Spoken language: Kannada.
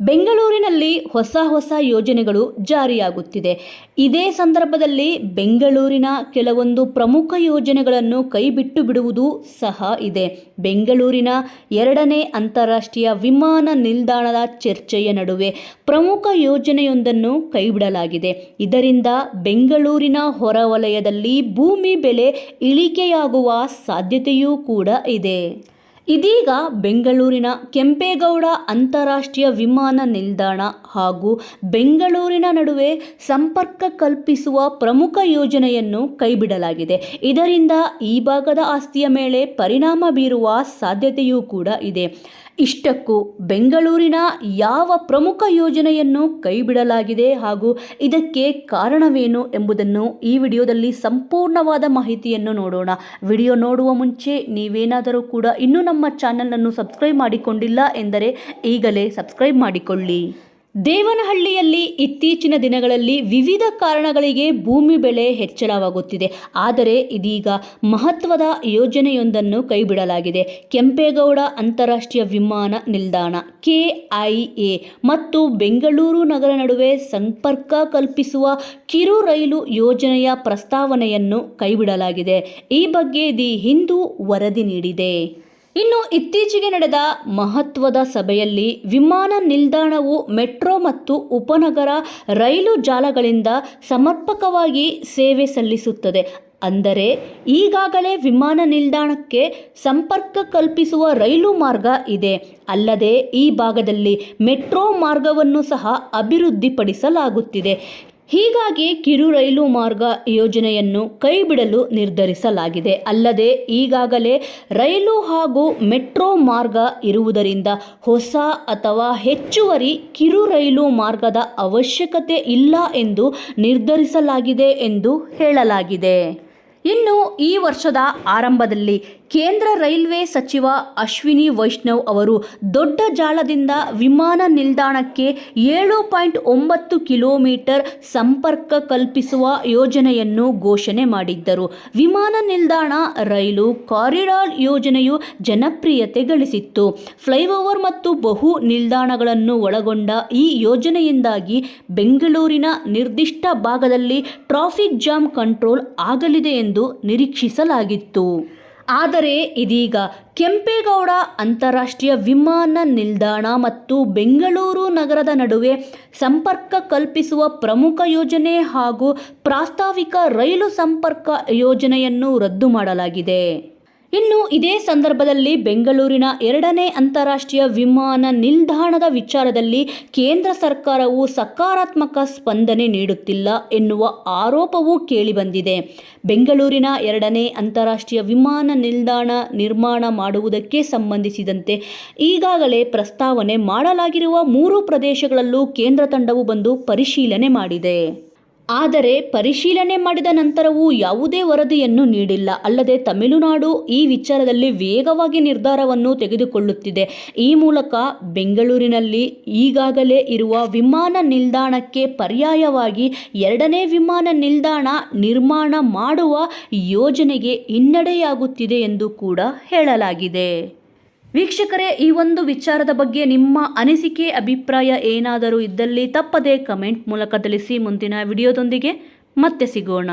ಬೆಂಗಳೂರಿನಲ್ಲಿ ಹೊಸ ಯೋಜನೆಗಳು ಜಾರಿಯಾಗುತ್ತಿದೆ. ಇದೇ ಸಂದರ್ಭದಲ್ಲಿ ಬೆಂಗಳೂರಿನ ಕೆಲವೊಂದು ಪ್ರಮುಖ ಯೋಜನೆಗಳನ್ನು ಕೈಬಿಟ್ಟು ಬಿಡುವುದು ಸಹ ಇದೆ. ಬೆಂಗಳೂರಿನ 2ನೇ ಅಂತಾರಾಷ್ಟ್ರೀಯ ವಿಮಾನ ನಿಲ್ದಾಣದ ಚರ್ಚೆಯ ನಡುವೆ ಪ್ರಮುಖ ಯೋಜನೆಯೊಂದನ್ನು ಕೈಬಿಡಲಾಗಿದೆ. ಇದರಿಂದ ಬೆಂಗಳೂರಿನ ಹೊರವಲಯದಲ್ಲಿ ಭೂಮಿ ಬೆಲೆ ಇಳಿಕೆಯಾಗುವ ಸಾಧ್ಯತೆಯೂ ಕೂಡ ಇದೆ. ಇದೀಗ ಬೆಂಗಳೂರಿನ ಕೆಂಪೇಗೌಡ ಅಂತಾರಾಷ್ಟ್ರೀಯ ವಿಮಾನ ನಿಲ್ದಾಣ ಹಾಗೂ ಬೆಂಗಳೂರಿನ ನಡುವೆ ಸಂಪರ್ಕ ಕಲ್ಪಿಸುವ ಪ್ರಮುಖ ಯೋಜನೆಯನ್ನು ಕೈಬಿಡಲಾಗಿದೆ. ಇದರಿಂದ ಈ ಭಾಗದ ಆಸ್ತಿಯ ಮೇಲೆ ಪರಿಣಾಮ ಬೀರುವ ಸಾಧ್ಯತೆಯೂ ಕೂಡ ಇದೆ. ಇಷ್ಟಕ್ಕೂ ಬೆಂಗಳೂರಿನ ಯಾವ ಪ್ರಮುಖ ಯೋಜನೆಯನ್ನು ಕೈಬಿಡಲಾಗಿದೆ ಹಾಗೂ ಇದಕ್ಕೆ ಕಾರಣವೇನು ಎಂಬುದನ್ನು ಈ ವಿಡಿಯೋದಲ್ಲಿ ಸಂಪೂರ್ಣವಾದ ಮಾಹಿತಿಯನ್ನು ನೋಡೋಣ. ವಿಡಿಯೋ ನೋಡುವ ಮುಂಚೆ ನೀವೇನಾದರೂ ಕೂಡ ಇನ್ನೂ ನಮ್ಮ ಚಾನಲನ್ನು ಸಬ್ಸ್ಕ್ರೈಬ್ ಮಾಡಿಕೊಂಡಿಲ್ಲ ಎಂದರೆ ಈಗಲೇ ಸಬ್ಸ್ಕ್ರೈಬ್ ಮಾಡಿಕೊಳ್ಳಿ. ದೇವನಹಳ್ಳಿಯಲ್ಲಿ ಇತ್ತೀಚಿನ ದಿನಗಳಲ್ಲಿ ವಿವಿಧ ಕಾರಣಗಳಿಗೆ ಭೂಮಿ ಬೆಲೆ ಹೆಚ್ಚಳವಾಗುತ್ತಿದೆ. ಆದರೆ ಇದೀಗ ಮಹತ್ವದ ಯೋಜನೆಯೊಂದನ್ನು ಕೈಬಿಡಲಾಗಿದೆ. ಕೆಂಪೇಗೌಡ ಅಂತಾರಾಷ್ಟ್ರೀಯ ವಿಮಾನ ನಿಲ್ದಾಣ KIA ಮತ್ತು ಬೆಂಗಳೂರು ನಗರ ನಡುವೆ ಸಂಪರ್ಕ ಕಲ್ಪಿಸುವ ಕಿರು ರೈಲು ಯೋಜನೆಯ ಪ್ರಸ್ತಾವನೆಯನ್ನು ಕೈಬಿಡಲಾಗಿದೆ. ಈ ಬಗ್ಗೆ ದಿ ಹಿಂದೂ ವರದಿ ನೀಡಿದೆ. ಇನ್ನು ಇತ್ತೀಚೆಗೆ ನಡೆದ ಮಹತ್ವದ ಸಭೆಯಲ್ಲಿ ವಿಮಾನ ನಿಲ್ದಾಣವು ಮೆಟ್ರೋ ಮತ್ತು ಉಪನಗರ ರೈಲು ಜಾಲಗಳಿಂದ ಸಮರ್ಪಕವಾಗಿ ಸೇವೆ ಸಲ್ಲಿಸುತ್ತದೆ. ಅಂದರೆ ಈಗಾಗಲೇ ವಿಮಾನ ನಿಲ್ದಾಣಕ್ಕೆ ಸಂಪರ್ಕ ಕಲ್ಪಿಸುವ ರೈಲು ಮಾರ್ಗ ಇದೆ. ಅಲ್ಲದೆ ಈ ಭಾಗದಲ್ಲಿ ಮೆಟ್ರೋ ಮಾರ್ಗವನ್ನು ಸಹ ಅಭಿವೃದ್ಧಿಪಡಿಸಲಾಗುತ್ತಿದೆ. ಹೀಗಾಗಿ ಕಿರು ರೈಲು ಮಾರ್ಗ ಯೋಜನೆಯನ್ನು ಕೈಬಿಡಲು ನಿರ್ಧರಿಸಲಾಗಿದೆ. ಅಲ್ಲದೆ ಈಗಾಗಲೇ ರೈಲು ಹಾಗೂ ಮೆಟ್ರೋ ಮಾರ್ಗ ಇರುವುದರಿಂದ ಹೊಸ ಅಥವಾ ಹೆಚ್ಚುವರಿ ಕಿರು ರೈಲು ಮಾರ್ಗದ ಅವಶ್ಯಕತೆ ಇಲ್ಲ ಎಂದು ನಿರ್ಧರಿಸಲಾಗಿದೆ ಎಂದು ಹೇಳಲಾಗಿದೆ. ಇನ್ನು ಈ ವರ್ಷದ ಆರಂಭದಲ್ಲಿ ಕೇಂದ್ರ ರೈಲ್ವೆ ಸಚಿವ ಅಶ್ವಿನಿ ವೈಷ್ಣವ್ ಅವರು ದೊಡ್ಡ ಜಾಲದಿಂದ ವಿಮಾನ ನಿಲ್ದಾಣಕ್ಕೆ 7.9 ಕಿಲೋಮೀಟರ್ ಸಂಪರ್ಕ ಕಲ್ಪಿಸುವ ಯೋಜನೆಯನ್ನು ಘೋಷಣೆ ಮಾಡಿದ್ದರು. ವಿಮಾನ ನಿಲ್ದಾಣ ರೈಲು ಕಾರಿಡಾರ್ ಯೋಜನೆಯು ಜನಪ್ರಿಯತೆ ಗಳಿಸಿತ್ತು. ಫ್ಲೈಓವರ್ ಮತ್ತು ಬಹು ನಿಲ್ದಾಣಗಳನ್ನು ಒಳಗೊಂಡ ಈ ಯೋಜನೆಯಿಂದಾಗಿ ಬೆಂಗಳೂರಿನ ನಿರ್ದಿಷ್ಟ ಭಾಗದಲ್ಲಿ ಟ್ರಾಫಿಕ್ ಜಾಮ್ ಕಂಟ್ರೋಲ್ ಆಗಲಿದೆ ಎಂದು ನಿರೀಕ್ಷಿಸಲಾಗಿತ್ತು. ಆದರೆ ಇದೀಗ ಕೆಂಪೇಗೌಡ ಅಂತಾರಾಷ್ಟ್ರೀಯ ವಿಮಾನ ನಿಲ್ದಾಣ ಮತ್ತು ಬೆಂಗಳೂರು ನಗರದ ನಡುವೆ ಸಂಪರ್ಕ ಕಲ್ಪಿಸುವ ಪ್ರಮುಖ ಯೋಜನೆ ಹಾಗೂ ಪ್ರಾಸ್ತಾವಿಕ ರೈಲು ಸಂಪರ್ಕ ಯೋಜನೆಯನ್ನು ರದ್ದು ಮಾಡಲಾಗಿದೆ. ಇನ್ನು ಇದೇ ಸಂದರ್ಭದಲ್ಲಿ ಬೆಂಗಳೂರಿನ 2ನೇ ಅಂತಾರಾಷ್ಟ್ರೀಯ ವಿಮಾನ ನಿಲ್ದಾಣದ ವಿಚಾರದಲ್ಲಿ ಕೇಂದ್ರ ಸರ್ಕಾರವು ಸಕಾರಾತ್ಮಕ ಸ್ಪಂದನೆ ನೀಡುತ್ತಿಲ್ಲ ಎನ್ನುವ ಆರೋಪವೂ ಕೇಳಿಬಂದಿದೆ. ಬೆಂಗಳೂರಿನ 2ನೇ ಅಂತಾರಾಷ್ಟ್ರೀಯ ವಿಮಾನ ನಿಲ್ದಾಣ ನಿರ್ಮಾಣ ಮಾಡುವುದಕ್ಕೆ ಸಂಬಂಧಿಸಿದಂತೆ ಈಗಾಗಲೇ ಪ್ರಸ್ತಾವನೆ ಮಾಡಲಾಗಿರುವ 3 ಪ್ರದೇಶಗಳಲ್ಲೂ ಕೇಂದ್ರ ತಂಡವು ಬಂದು ಪರಿಶೀಲನೆ ಮಾಡಿದೆ. ಆದರೆ ಪರಿಶೀಲನೆ ಮಾಡಿದ ನಂತರವೂ ಯಾವುದೇ ವರದಿಯನ್ನು ನೀಡಿಲ್ಲ. ಅಲ್ಲದೆ ತಮಿಳುನಾಡು ಈ ವಿಚಾರದಲ್ಲಿ ವೇಗವಾಗಿ ನಿರ್ಧಾರವನ್ನು ತೆಗೆದುಕೊಳ್ಳುತ್ತಿದೆ. ಈ ಮೂಲಕ ಬೆಂಗಳೂರಿನಲ್ಲಿ ಈಗಾಗಲೇ ಇರುವ ವಿಮಾನ ನಿಲ್ದಾಣಕ್ಕೆ ಪರ್ಯಾಯವಾಗಿ 2ನೇ ವಿಮಾನ ನಿಲ್ದಾಣ ನಿರ್ಮಾಣ ಮಾಡುವ ಯೋಜನೆಗೆ ಹಿನ್ನಡೆಯಾಗುತ್ತಿದೆ ಎಂದು ಕೂಡ ಹೇಳಲಾಗಿದೆ. ವೀಕ್ಷಕರೇ, ಈ ಒಂದು ವಿಚಾರದ ಬಗ್ಗೆ ನಿಮ್ಮ ಅನಿಸಿಕೆ ಅಭಿಪ್ರಾಯ ಏನಾದರೂ ಇದ್ದಲ್ಲಿ ತಪ್ಪದೇ ಕಮೆಂಟ್ ಮೂಲಕ ತಿಳಿಸಿ. ಮುಂದಿನ ವಿಡಿಯೋದೊಂದಿಗೆ ಮತ್ತೆ ಸಿಗೋಣ.